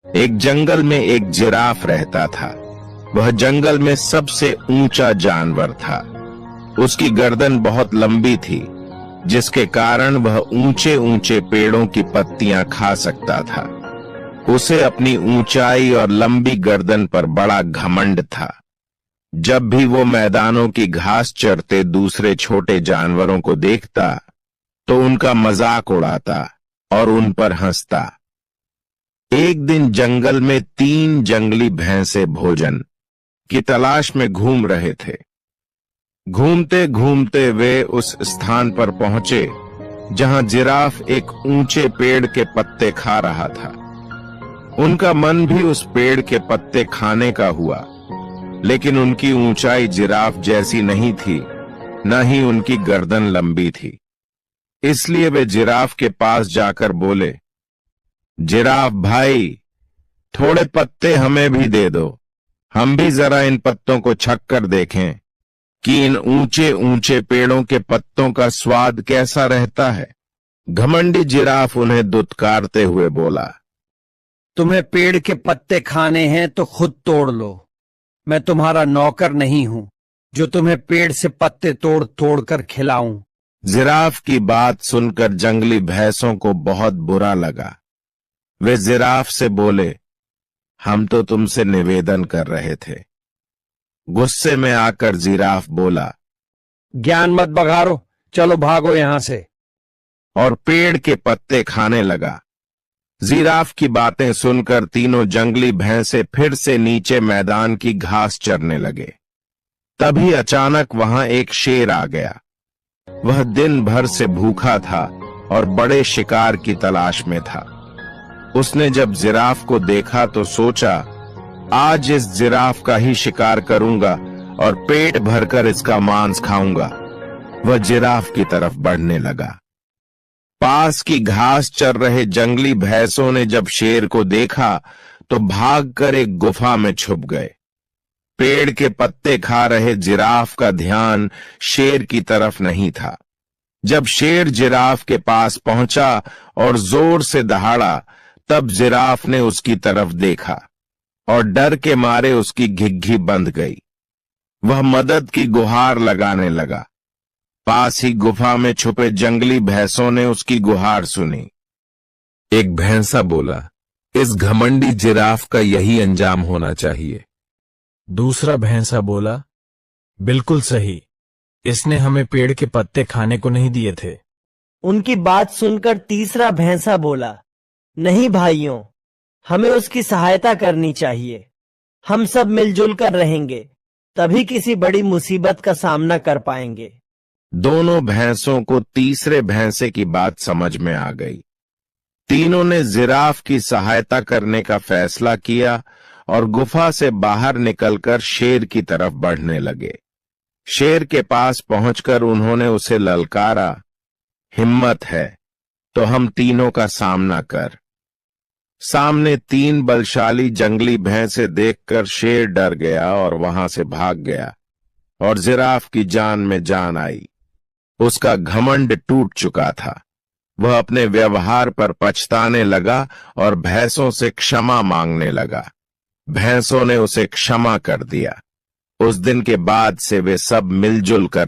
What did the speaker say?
एक जंगल में एक जिराफ रहता था। वह जंगल में सबसे ऊंचा जानवर था। उसकी गर्दन बहुत लंबी थी, जिसके कारण वह ऊंचे ऊंचे पेड़ों की पत्तियां खा सकता था। उसे अपनी ऊंचाई और लंबी गर्दन पर बड़ा घमंड था। जब भी वो मैदानों की घास चरते दूसरे छोटे जानवरों को देखता तो उनका मजाक उड़ाता और उन पर हंसता। एक दिन जंगल में 3 जंगली भैंसे भोजन की तलाश में घूम रहे थे। घूमते घूमते वे उस स्थान पर पहुंचे जहां जिराफ एक ऊंचे पेड़ के पत्ते खा रहा था। उनका मन भी उस पेड़ के पत्ते खाने का हुआ, लेकिन उनकी ऊंचाई जिराफ जैसी नहीं थी, न ही उनकी गर्दन लंबी थी। इसलिए वे जिराफ के पास जाकर बोले, जिराफ भाई, थोड़े पत्ते हमें भी दे दो। हम भी जरा इन पत्तों को छक कर देखें कि इन ऊंचे ऊंचे पेड़ों के पत्तों का स्वाद कैसा रहता है। घमंडी जिराफ उन्हें दुत्कारते हुए बोला, तुम्हें पेड़ के पत्ते खाने हैं तो खुद तोड़ लो। मैं तुम्हारा नौकर नहीं हूं जो तुम्हें पेड़ से पत्ते तोड़ तोड़ कर खिलाऊं। जिराफ की बात सुनकर जंगली भैंसों को बहुत बुरा लगा। वे जिराफ से बोले, हम तो तुमसे निवेदन कर रहे थे। गुस्से में आकर जिराफ बोला, ज्ञान मत बघारो, चलो भागो यहां से। और पेड़ के पत्ते खाने लगा। जिराफ की बातें सुनकर तीनों जंगली भैंसे फिर से नीचे मैदान की घास चरने लगे। तभी अचानक वहां एक शेर आ गया। वह दिन भर से भूखा था और बड़े शिकार की तलाश में था। उसने जब जिराफ को देखा तो सोचा, आज इस जिराफ का ही शिकार करूंगा और पेट भरकर इसका मांस खाऊंगा। वह जिराफ की तरफ बढ़ने लगा। पास की घास चर रहे जंगली भैंसों ने जब शेर को देखा तो भागकर एक गुफा में छुप गए। पेड़ के पत्ते खा रहे जिराफ का ध्यान शेर की तरफ नहीं था। जब शेर जिराफ के पास पहुंचा और जोर से दहाड़ा, तब जिराफ ने उसकी तरफ देखा और डर के मारे उसकी घिघी बंध गई। वह मदद की गुहार लगाने लगा। पास ही गुफा में छुपे जंगली भैंसों ने उसकी गुहार सुनी। एक भैंसा बोला, इस घमंडी जिराफ का यही अंजाम होना चाहिए। दूसरा भैंसा बोला, बिल्कुल सही, इसने हमें पेड़ के पत्ते खाने को नहीं दिए थे। उनकी बात सुनकर तीसरा भैंसा बोला, नहीं भाइयों, हमें उसकी सहायता करनी चाहिए। हम सब मिलजुल कर रहेंगे, तभी किसी बड़ी मुसीबत का सामना कर पाएंगे। दोनों भैंसों को तीसरे भैंसे की बात समझ में आ गई। तीनों ने जिराफ की सहायता करने का फैसला किया और गुफा से बाहर निकलकर शेर की तरफ बढ़ने लगे। शेर के पास पहुंचकर उन्होंने उसे ललकारा, हिम्मत है तो हम तीनों का सामना कर। सामने 3 बलशाली जंगली भैंसे देखकर शेर डर गया और वहां से भाग गया और जिराफ की जान में जान आई। उसका घमंड टूट चुका था। वह अपने व्यवहार पर पछताने लगा और भैंसों से क्षमा मांगने लगा। भैंसों ने उसे क्षमा कर दिया। उस दिन के बाद से वे सब मिलजुल कर